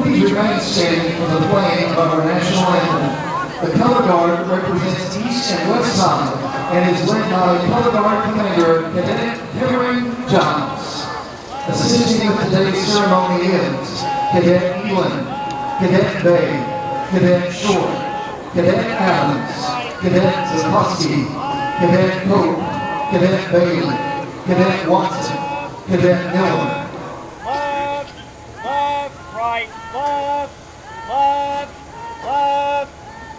Please remain standing for the playing of our national anthem. The color guard represents East and West Side and is led by color guard commander Cadet Henry Johns. Assisting with today's ceremony is Cadet Elan, Cadet Bay, Cadet Short, Cadet Adams, Cadet Zakoski, Cadet Cope, Cadet Bailey, Cadet Watson, Cadet Miller. Left, left, right, left, left, left,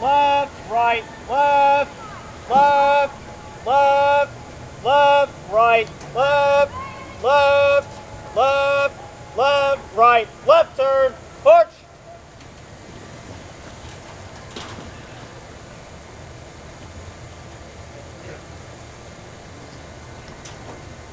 left, right, left, left, left, left, right, left, left, left, left, right, left turn, push.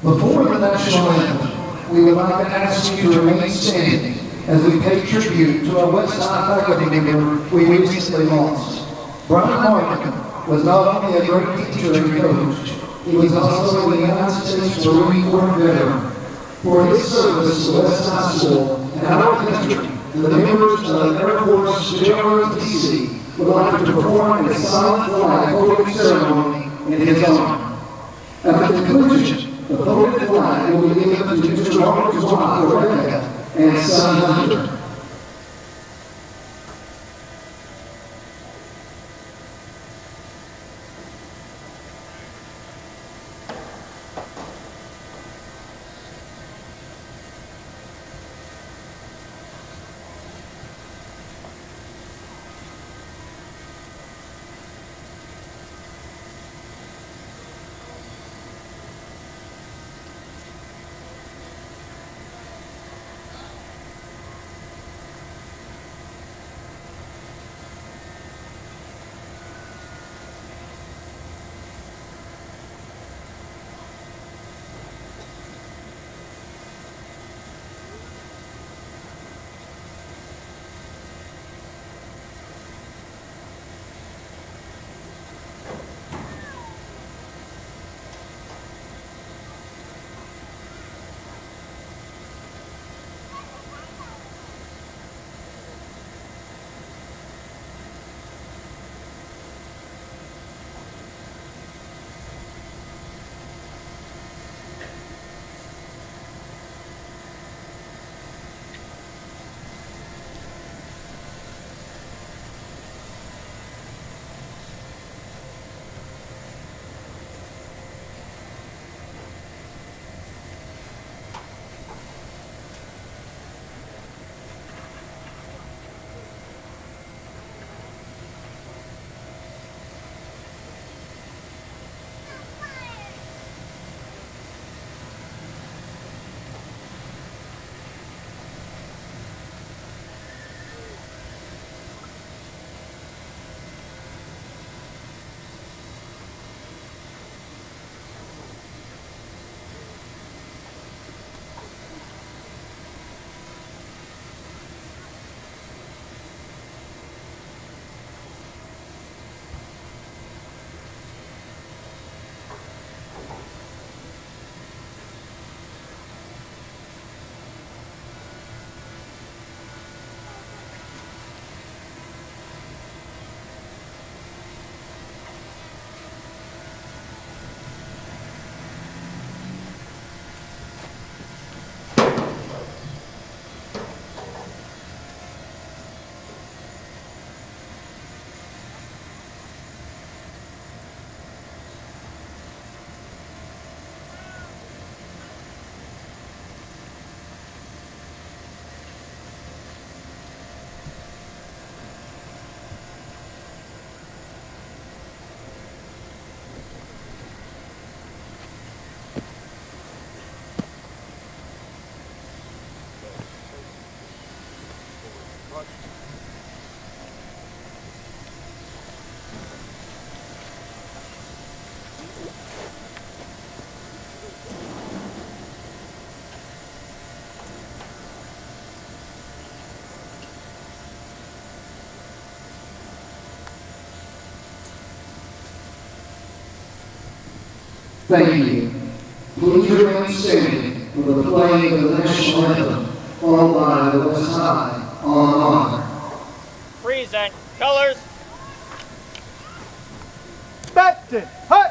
Before the national anthem, we would like to ask you to remain standing as we pay tribute to a West Side faculty member we recently lost. Brian Marcum was not only a great teacher and coach, he was also a United States Marine Corps veteran. For his service to West High School and our country, the members of Air Force JROTC would like to perform a silent flag holding ceremony in his honor. At the conclusion, the voted flag will be given to Mr. Marcum's wife, Rebecca, and son Hunter. Thank you. Please remain standing for the playing of the national anthem, followed by the West High alma mater. Present. Colors. Captain, hut!